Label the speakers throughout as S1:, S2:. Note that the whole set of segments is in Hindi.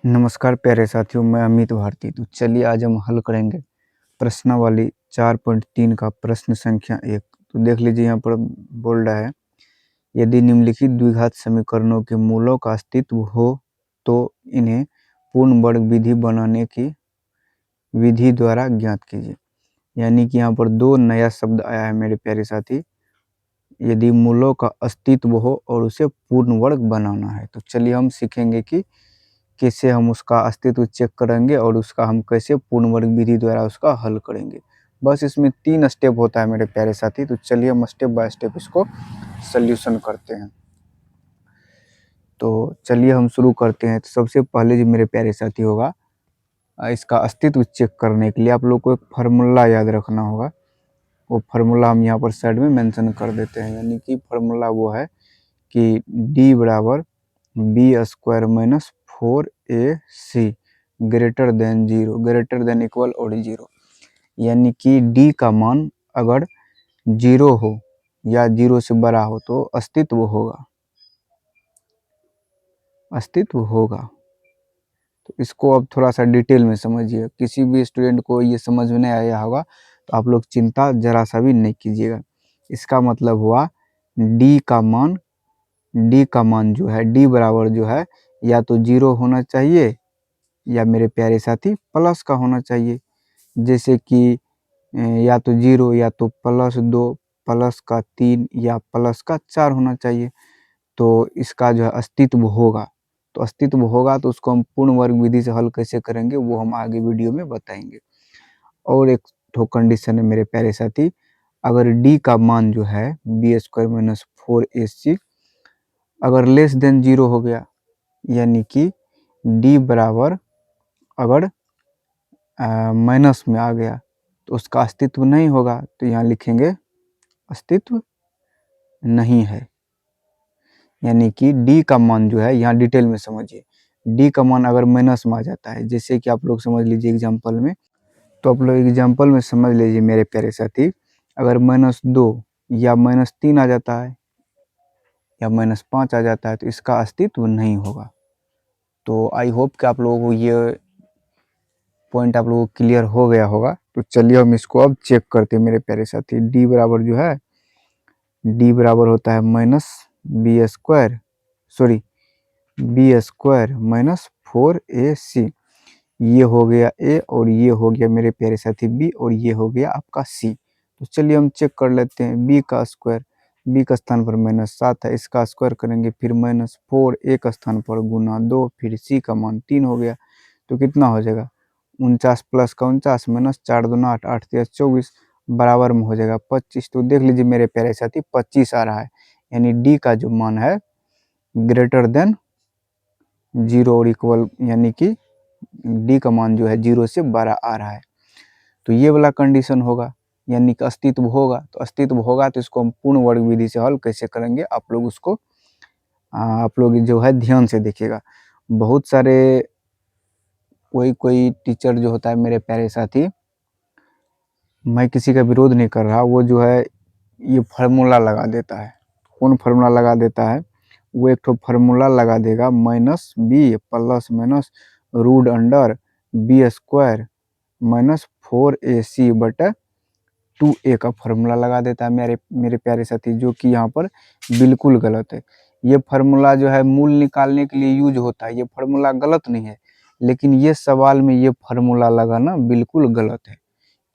S1: नमस्कार प्यारे साथियों, मैं अमित भारती। तो चलिए आज हम हल करेंगे प्रश्नावली 4.3 का प्रश्न संख्या 1। तो देख लीजिए यहाँ पर बोल रहा है, यदि निम्नलिखित द्विघात समीकरणों के मूलों का अस्तित्व हो तो इन्हें पूर्ण वर्ग विधि बनाने की विधि द्वारा ज्ञात कीजिए। यानी कि यहाँ पर दो नया शब्द आया है मेरे प्यारे साथी, यदि मूलों का अस्तित्व हो और उसे पूर्ण वर्ग बनाना है। तो चलिए हम सीखेंगे कि कैसे हम उसका अस्तित्व चेक करेंगे और उसका हम कैसे पूर्ण वर्ग विधि द्वारा उसका हल करेंगे। बस इसमें 3 स्टेप होता है मेरे प्यारे साथी। तो चलिए हम स्टेप बाय स्टेप इसको सॉल्यूशन करते हैं। तो चलिए हम शुरू करते हैं। तो सबसे पहले जो मेरे प्यारे साथी होगा, इसका अस्तित्व चेक करने के लिए आप लोग को एक फार्मूला याद रखना होगा। वो फार्मूला हम यहाँ पर साइड में मेंशन कर देते हैं। यानी कि फार्मूला वो है कि d बराबर B square minus 4ac greater than 0, greater than equal और 0। यानी कि d का मान अगर 0 हो या 0 से बड़ा हो तो अस्तित्व होगा, अस्तित्व होगा। तो इसको अब थोड़ा सा डिटेल में समझिए। किसी भी स्टूडेंट को ये समझ में नहीं आया होगा तो आप लोग चिंता जरा सा भी नहीं कीजिएगा। इसका मतलब हुआ d का मान जो है, d बराबर जो है या तो 0 होना चाहिए या मेरे प्यारे साथी प्लस का होना चाहिए। जैसे कि या तो 0 या तो +2 +3 या +4 होना चाहिए। तो इसका जो है अस्तित्व होगा। तो अस्तित्व होगा तो उसको हम पूर्ण वर्ग विधि से हल कैसे करेंगे वो हम आगे वीडियो में बताएंगे। और एक ठो कंडीशन है मेरे प्यारे साथी, अगर d का मान जो है बी स्क्वायर माइनस 4ac अगर लेस देन 0 हो गया, यानी कि d बराबर अगर माइनस में आ गया तो उसका अस्तित्व नहीं होगा। तो यहाँ लिखेंगे अस्तित्व नहीं है। यानी कि d का मान जो है, यहाँ डिटेल में समझिए, d का मान अगर माइनस में आ जाता है, जैसे कि आप लोग समझ लीजिए एग्जांपल में। तो आप लोग एग्जांपल में समझ लीजिए मेरे प्यारे साथी, अगर -2 या -3 आ जाता है या -5 आ जाता है तो इसका अस्तित्व नहीं होगा। तो आई होप कि आप लोगों को ये पॉइंट आप लोगों को क्लियर हो गया होगा। तो चलिए हम इसको अब चेक करते हैं मेरे प्यारे साथी। d बराबर जो है, d बराबर होता है बी स्क्वायर माइनस 4ac। ये हो गया a और ये हो गया मेरे प्यारे साथी b और ये हो गया आपका c। तो चलिए हम चेक कर लेते हैं। b का स्क्वायर, b का स्थान पर -7 है, इसका स्क्वायर करेंगे फिर -4 एक स्थान पर गुना 2, फिर c का मान 3 हो गया। तो कितना हो जाएगा, 49 प्लस का 49 माइनस 4 दूना 8, 8 3 24 बराबर में हो जाएगा 25। तो देख लीजिए मेरे प्यारे साथी 25 आ रहा है। यानी डी का जो मान है ग्रेटर देन 0 और इक्वल, यानी कि डी का मान जो है 0 से बड़ा आ रहा है। तो ये वाला कंडीशन होगा, यानी कि अस्तित्व होगा। तो अस्तित्व होगा तो इसको हम पूर्ण वर्ग विधि से हल कैसे करेंगे, आप लोग उसको आप लोग जो है ध्यान से देखिएगा। बहुत सारे कोई टीचर जो होता है मेरे प्यारे साथी, मैं किसी का विरोध नहीं कर रहा, वो जो है ये फार्मूला लगा देता है। कौन फार्मूला लगा देता है, वो एक ठो फार्मूला लगा देगा -b plus minus root under B square minus 4ac बटा 2a का फार्मूला लगा देता है मेरे प्यारे साथी, जो कि यहाँ पर बिल्कुल गलत है। ये फार्मूला जो है मूल निकालने के लिए यूज होता है, ये फार्मूला गलत नहीं है, लेकिन ये सवाल में ये फार्मूला लगाना बिल्कुल गलत है।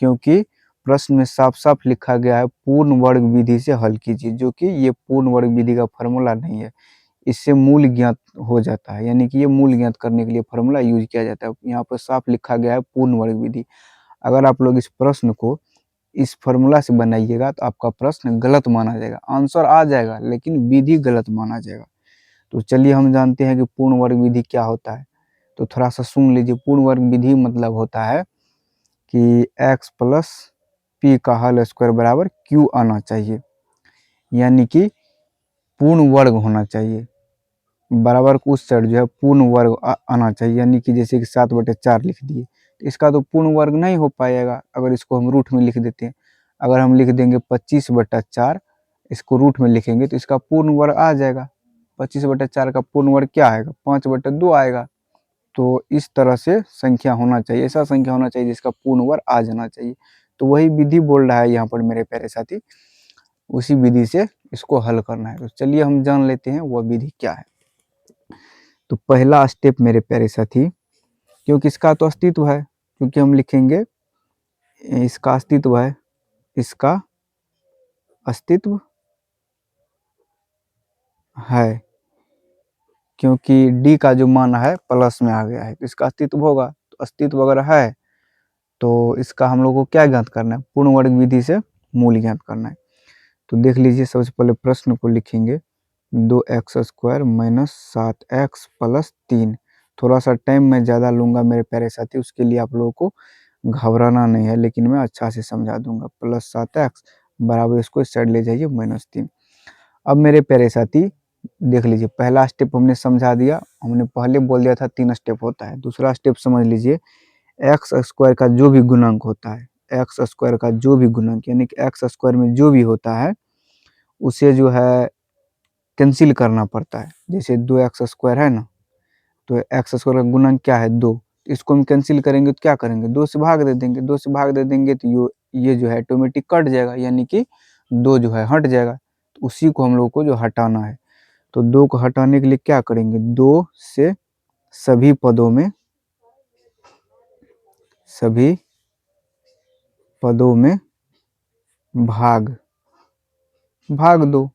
S1: क्योंकि प्रश्न में साफ साफ लिखा गया है पूर्ण वर्ग विधि से हल कीजिए, जो कि ये पूर्ण वर्ग विधि का फार्मूला नहीं है। इससे मूल ज्ञात हो जाता है, यानी कि ये मूल ज्ञात करने के लिए फार्मूला यूज किया जाता है। यहाँ पर साफ लिखा गया है पूर्ण वर्ग विधि। अगर आप लोग इस प्रश्न को इस फार्मूला से बनाइएगा तो आपका प्रश्न गलत माना जाएगा। आंसर आ जाएगा लेकिन विधि गलत माना जाएगा। तो चलिए हम जानते हैं कि पूर्ण वर्ग विधि क्या होता है। तो थोड़ा सा सुन लीजिए। पूर्ण वर्ग विधि मतलब होता है कि x प्लस पी का होल स्क्वायर बराबर q आना चाहिए, यानी कि पूर्ण वर्ग होना चाहिए। बराबर उस साइड जो है पूर्ण वर्ग आना चाहिए, यानी कि जैसे कि 7/4 लिख दिए तो इसका तो पूर्ण वर्ग नहीं हो पाएगा अगर इसको हम रूट में लिख देते हैं। अगर हम लिख देंगे 25/4, इसको रूट में लिखेंगे तो इसका पूर्ण वर्ग आ जाएगा। 25/4 का पूर्ण वर्ग क्या आएगा, 5/2 आएगा। तो इस तरह से संख्या होना चाहिए, ऐसा संख्या होना चाहिए जिसका पूर्ण वर्ग आ जाना चाहिए। तो वही विधि बोल रहा है यहाँ पर मेरे प्यारे साथी, उसी विधि से इसको हल करना है। तो चलिए हम जान लेते हैं वह विधि क्या है। तो पहला स्टेप मेरे प्यारे साथी, क्योंकि इसका तो अस्तित्व है, क्योंकि हम लिखेंगे इसका अस्तित्व है, इसका अस्तित्व है, क्योंकि डी का जो मान है प्लस में आ गया है, तो इसका अस्तित्व होगा। तो अस्तित्व अगर है तो इसका हम लोग को क्या ज्ञात करना है, पूर्ण वर्ग विधि से मूल ज्ञात करना है। तो देख लीजिए, सबसे पहले प्रश्न को लिखेंगे 2x² माइनस 7x प्लस 3। थोड़ा सा टाइम मैं ज़्यादा लूँगा मेरे प्यारे साथी, उसके लिए आप लोगों को घबराना नहीं है, लेकिन मैं अच्छा से समझा दूंगा। प्लस 7x बराबर, इसको इस साइड ले जाइए, -3। अब मेरे प्यारे साथी देख लीजिए, पहला स्टेप हमने समझा दिया, हमने पहले बोल दिया था 3 स्टेप होता है। दूसरा स्टेप समझ लीजिए, x² का जो भी गुणांक होता है, x² का जो भी गुणांक, यानी कि x² में जो भी होता है उसे जो है कैंसिल करना पड़ता है। जैसे 2x² है ना, तो x² का गुणांक क्या है, 2। इसको हम कैंसिल करेंगे तो क्या करेंगे, 2 से भाग दे देंगे। 2 से भाग दे देंगे तो ये जो है ऑटोमेटिक कट जाएगा, यानी कि 2 जो है हट जाएगा। तो उसी को हम लोग को जो हटाना है, तो 2 को हटाने के लिए क्या करेंगे, 2 से सभी पदों में भाग दो।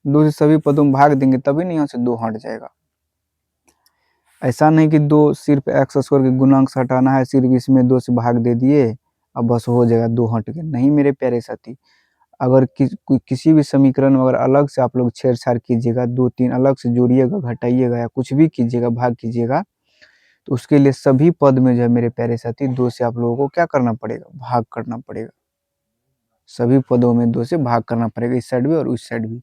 S1: 2 से सभी पदों में भाग देंगे तभी नहीं यहाँ से 2 हट जाएगा। ऐसा नहीं कि 2 सिर्फ x² के गुणांक से हटाना है, सिर्फ इसमें 2 से भाग दे दिए अब बस हो जाएगा, 2 हट गए। नहीं मेरे प्यारे साथी, अगर किसी भी समीकरण में अगर अलग से आप लोग छेड़छाड़ कीजिएगा, 2-3 अलग से जोड़िएगा, घटाइएगा या कुछ भी कीजिएगा, भाग कीजिएगा, तो उसके लिए सभी पद में जो है मेरे प्यारे साथी 2 से आप लोगों को क्या करना पड़ेगा, भाग करना पड़ेगा। सभी पदों में 2 से भाग करना पड़ेगा, इस साइड भी और उस साइड भी।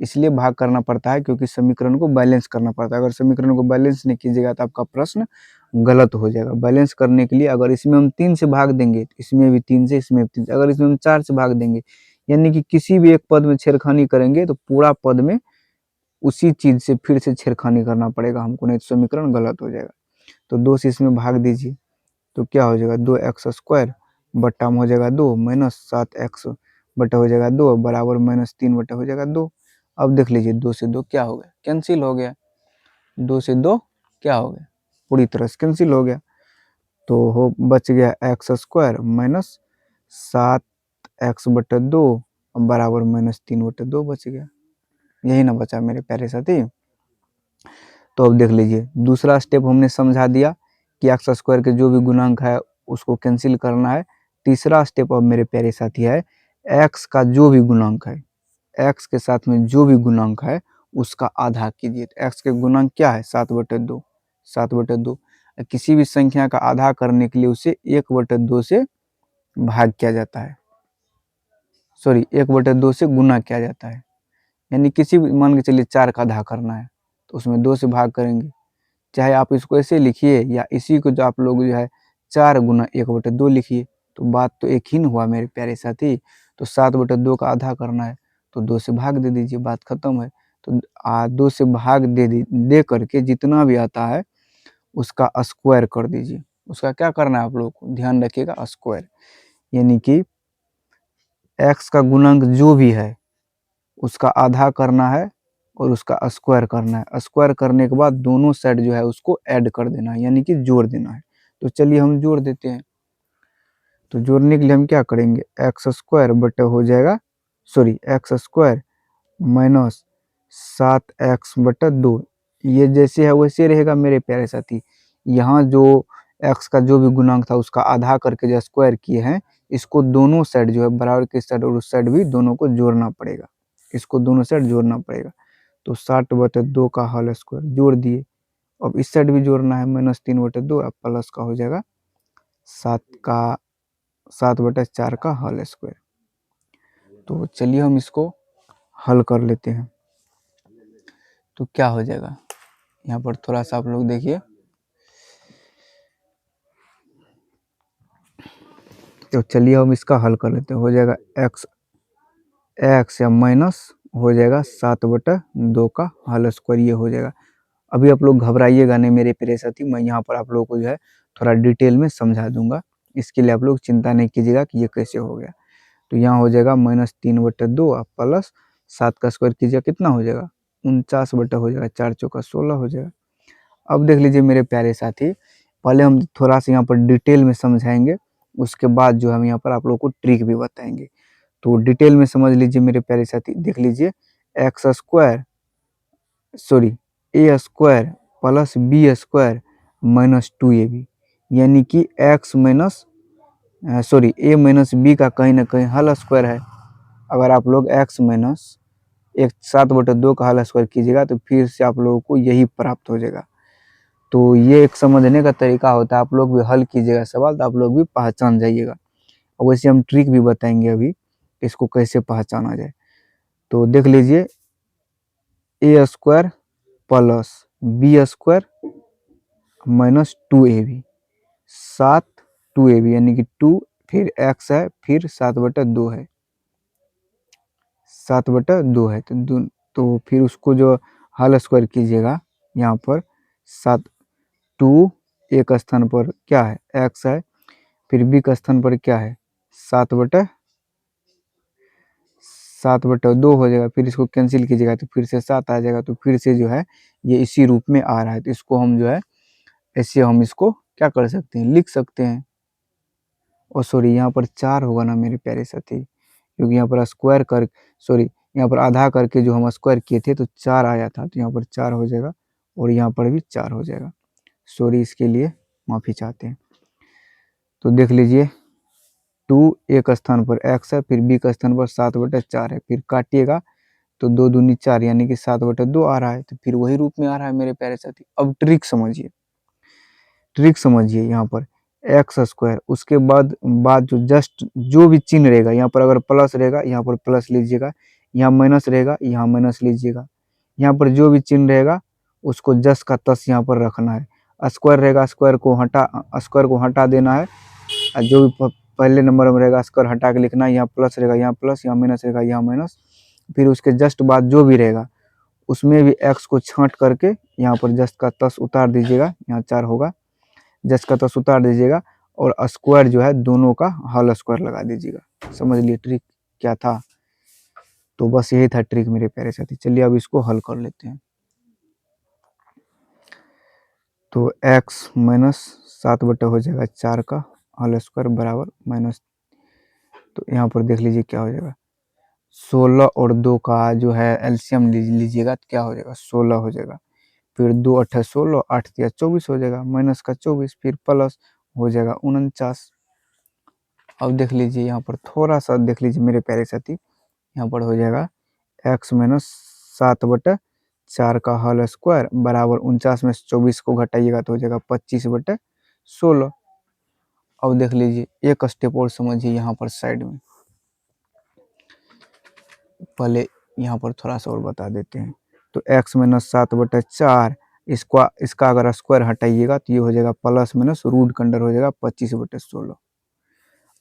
S1: इसलिए भाग करना पड़ता है क्योंकि समीकरण को बैलेंस करना पड़ता है। अगर समीकरण को बैलेंस नहीं कीजिएगा तो आपका प्रश्न गलत हो जाएगा। बैलेंस करने के लिए अगर इसमें हम 3 से भाग देंगे तो इसमें भी 3 से, इसमें भी 3 से, अगर इसमें हम 4 से भाग देंगे, यानी कि किसी भी एक पद में छेड़खानी करेंगे तो पूरा पद में उसी चीज से फिर से छेड़खानी करना पड़ेगा हमको, नहीं तो समीकरण गलत हो जाएगा। तो 2 से इसमें भाग दीजिए तो क्या हो जाएगा, 2x² बट्टा में हो जाएगा 2 माइनस 7x बटा हो जाएगा 2 बराबर -3 बटा हो जाएगा 2। अब देख लीजिए, 2 से 2 क्या हो गया, कैंसिल हो गया। 2 से 2 क्या हो गया, पूरी तरह से कैंसिल हो गया। तो हो बच गया x² माइनस 7x बटा 2 बराबर -3 बटा 2 बच गया। यही ना बचा मेरे प्यारे साथी। तो अब देख लीजिए, दूसरा स्टेप हमने समझा दिया कि x² के जो भी गुणांक है उसको कैंसिल करना है। तीसरा स्टेप अब मेरे प्यारे साथी है, x का जो भी गुणांक है, x के साथ में जो भी गुणांक है उसका आधा कीजिए। तो x के गुणांक क्या है, 7/2। 7/2 किसी भी संख्या का आधा करने के लिए उसे 1/2 से भाग किया जाता है, सॉरी 1/2 से गुना किया जाता है। यानी किसी भी, मान के चलिए 4 का आधा करना है तो उसमें 2 से भाग करेंगे। चाहे आप इसको ऐसे लिखिए या इसी को जो आप लोग जो है 4 गुना 1/2 लिखिए, तो बात तो एक ही न हुआ मेरे प्यारे साथी। तो 7/2 का आधा करना है तो 2 से भाग दे दीजिए, बात खत्म है। तो 2 से भाग दे करके जितना भी आता है उसका स्क्वायर कर दीजिए। उसका क्या करना है आप लोग को, ध्यान रखिएगा, स्क्वायर। यानी कि x का गुणांक जो भी है उसका आधा करना है और उसका स्क्वायर करना है। स्क्वायर करने के बाद दोनों साइड जो है उसको ऐड कर देना है, यानी कि जोड़ देना है। तो चलिए हम जोड़ देते हैं। तो जोड़ने के लिए हम क्या करेंगे, x² बटा हो जाएगा, सॉरी x² माइनस 7x बटा 2, ये जैसे है वैसे रहेगा मेरे प्यारे साथी। यहाँ जो x का जो भी गुणांक था उसका आधा करके जो स्क्वायर किए हैं, इसको दोनों साइड जो है बराबर के साइड और उस साइड भी दोनों को जोड़ना पड़ेगा, इसको दोनों साइड जोड़ना पड़ेगा। तो 60/2 का होल स्क्वायर जोड़ दिए। अब इस साइड भी जोड़ना है, -3/2 अब प्लस का हो जाएगा 7/4 का होल स्क्वायर। तो चलिए हम इसको हल कर लेते हैं। तो क्या हो जाएगा, यहाँ पर थोड़ा सा आप लोग देखिए। तो चलिए हम इसका हल कर लेते हैं। हो जाएगा x या माइनस हो जाएगा 7/2 का होल स्क्वायर, ये हो जाएगा। अभी आप लोग घबराइएगा नहीं मेरे प्यारे साथी, मैं यहाँ पर आप लोगों को जो है थोड़ा डिटेल में समझा दूंगा। इसके लिए आप लोग चिंता नहीं कीजिएगा कि ये कैसे हो गया। तो यहाँ हो जाएगा -3/2 प्लस 7 का स्क्वायर कीजिएगा कितना हो जाएगा 49 हो जाएगा, 4 चौका 16 हो जाएगा। अब देख लीजिए मेरे प्यारे साथी, पहले हम थोड़ा सा यहाँ पर डिटेल में समझाएंगे, उसके बाद जो हम यहाँ पर आप लोगों को ट्रिक भी बताएंगे। तो डिटेल में समझ लीजिए मेरे प्यारे साथी, देख लीजिए X square sorry A square plus B square -2ab, यानी कि X minus A minus B का कहीं ना कहीं हल स्क्वायर है। अगर आप लोग एक्स माइनस 7/2 का हल स्क्वायर कीजिएगा तो फिर से आप लोगों को यही प्राप्त हो जाएगा। तो ये एक समझने का तरीका होता है, आप लोग भी हल कीजिएगा सवाल तो आप लोग भी पहचान जाइएगा। और वैसे हम ट्रिक भी बताएंगे अभी इसको कैसे पहचाना जाए। तो देख लीजिए A square plus B square -2ab 7 2ab यानी कि 2 फिर x है फिर 7/2 है 7/2 है तो फिर उसको जो हल स्क्वायर कीजिएगा यहाँ पर 7 2 एक स्थान पर क्या है x है, फिर b का स्थान पर क्या है 7/2 हो जाएगा, फिर इसको कैंसिल कीजिएगा तो फिर से 7 आ जाएगा। तो फिर से जो है ये इसी रूप में आ रहा है, तो इसको हम जो है ऐसे हम इसको क्या कर सकते हैं लिख सकते हैं। और सॉरी यहाँ पर 4 होगा ना मेरे प्यारे साथी, क्योंकि यहाँ पर स्क्वायर कर सॉरी यहाँ पर आधा करके जो हम स्क्वायर किए थे तो 4 आया था, तो यहाँ पर 4 हो जाएगा और यहाँ पर भी 4 हो जाएगा। सॉरी इसके लिए माफ़ी चाहते हैं। तो देख लीजिए 2 एक स्थान पर x है, फिर b का स्थान पर 7/4 है, फिर काटिएगा तो 2 दूनी 4 यानी कि 7/2 आ रहा है, तो फिर वही रूप में आ रहा है मेरे प्यारे साथी। अब ट्रिक समझिए यहाँ पर एक्स स्क्वायर उसके बाद जो जस्ट जो भी चिन्ह रहेगा, यहाँ पर अगर प्लस रहेगा यहाँ पर प्लस लीजिएगा, यहाँ माइनस रहेगा यहाँ माइनस लीजिएगा, यहाँ पर जो भी चिन्ह रहेगा उसको जस का तस यहाँ पर रखना है। स्क्वायर रहेगा स्क्वायर को हटा देना है, और जो भी पहले नंबर में रहेगा स्क्वायर हटा के लिखना है। यहाँ प्लस रहेगा यहाँ प्लस, यहाँ माइनस रहेगा यहाँ माइनस, फिर उसके जस्ट बाद जो भी रहेगा उसमें भी एक्स को छांट करके यहाँ पर जस्ट का तस उतार दीजिएगा, यहाँ 4 होगा, जस्ट का तस उतार दीजिएगा और स्क्वायर जो है दोनों का हल स्क्वायर लगा दीजिएगा। समझ लिए ट्रिक क्या था। तो बस यही था ट्रिक मेरे प्यारे साथी। चलिए अब इसको हल कर लेते हैं। तो x -7 हो जाएगा 4 का हल स्क्वायर बराबर माइनस, तो यहाँ पर देख लीजिए क्या हो जाएगा 16 और 2 का जो है एलसीएम लीजिएगा तो क्या हो जाएगा 16 हो जाएगा, फिर 2 8 16 8 3 24 हो जाएगा, माइनस का 24 फिर प्लस हो जाएगा 49। अब देख लीजिए यहाँ पर थोड़ा सा देख लीजिए मेरे प्यारे साथी, यहाँ पर हो जाएगा x -7/4 का होल स्क्वायर बराबर 49 में 24 को घटाइएगा तो हो जाएगा 25/16। अब देख लीजिए एक स्टेप और समझिए यहाँ पर साइड में, पहले यहाँ पर थोड़ा सा और बता देते हैं। तो x -7/4 इसका अगर स्क्वायर हटाइएगा तो ये हो जाएगा प्लस माइनस रूट के अंडर हो जाएगा 25/16।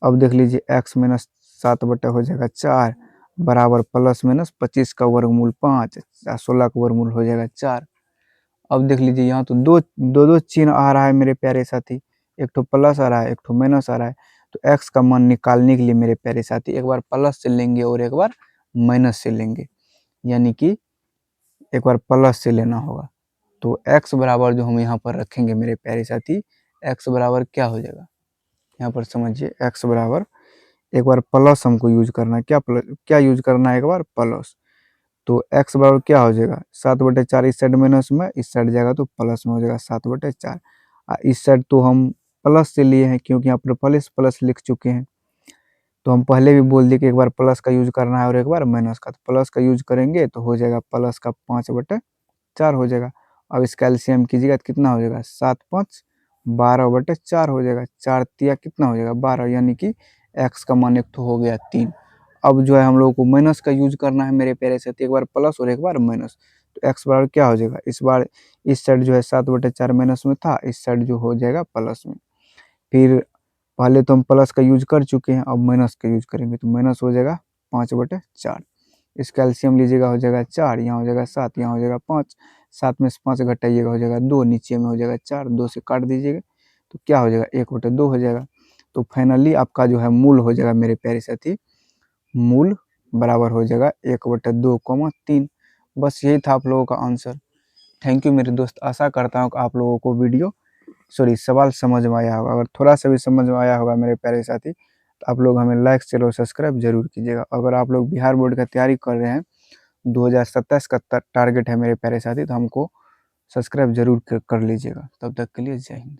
S1: अब देख लीजिए x -7 हो जाएगा 4 बराबर प्लस माइनस 25 का वर्गमूल 5 16 का वर्गमूल हो जाएगा 4। अब देख लीजिए यहाँ तो दो चिन्ह आ रहा है मेरे प्यारे साथी, एक तो प्लस आ रहा है एक तो माइनस आ रहा है। तो x का मान निकालने के लिए मेरे प्यारे साथी एक बार प्लस से लेंगे और एक बार माइनस से लेंगे, यानी कि एक बार प्लस से लेना होगा। तो x बराबर जो हम यहाँ पर रखेंगे मेरे प्यारे साथी, x बराबर क्या हो जाएगा यहाँ पर समझिए, x बराबर एक बार प्लस हमको यूज करना है, क्या यूज करना है एक बार प्लस। तो x बराबर क्या हो जाएगा 7/4 इस साइड माइनस में, इस साइड जाएगा तो प्लस में हो जाएगा 7/4। इस साइड तो हम प्लस से लिए हैं क्योंकि यहाँ पर प्लस प्लस लिख चुके हैं, तो हम पहले भी बोल दिए कि एक बार प्लस का यूज करना है और एक बार माइनस का। तो प्लस का यूज करेंगे तो हो जाएगा प्लस का 5/4 हो जाएगा। अब इसका एलसीएम कीजिएगा तो कितना हो जाएगा 7 5 12/4 हो जाएगा, 4 तिया कितना हो जाएगा 12, यानी कि x का मान एक तो हो गया 3। अब जो है हम लोगों को माइनस का यूज करना है मेरे प्यारे साथी, एक बार प्लस और एक बार माइनस। तो x बराबर क्या हो जाएगा, इस बार इस साइड जो है 7/4 माइनस में था, इस साइड जो हो जाएगा प्लस में। फिर पहले तो हम प्लस का यूज कर चुके हैं, अब माइनस का यूज करेंगे तो माइनस हो जाएगा 5/4। इसका एलसीएम लीजिएगा हो जाएगा 4, यहाँ हो जाएगा 7, यहाँ हो जाएगा 5, 7 में से 5 घटाइएगा हो जाएगा 2, नीचे में हो जाएगा 4, 2 से काट दीजिएगा तो क्या हो जाएगा 1/2 हो जाएगा। तो फाइनली आपका जो है मूल हो जाएगा मेरे प्यारे साथी, मूल बराबर हो जाएगा 1/2, बस यही था आप लोगों का आंसर। थैंक यू मेरे दोस्त, आशा करता हूँ कि आप लोगों को सवाल समझ में आया होगा। अगर थोड़ा सा भी समझ में आया होगा मेरे प्यारे साथी, तो आप लोग हमें लाइक शेयर और सब्सक्राइब जरूर कीजिएगा। अगर आप लोग बिहार बोर्ड का तैयारी कर रहे हैं, 2027 का टारगेट है मेरे प्यारे साथी, तो हमको सब्सक्राइब जरूर कर लीजिएगा। तब तक के लिए जय हिंद।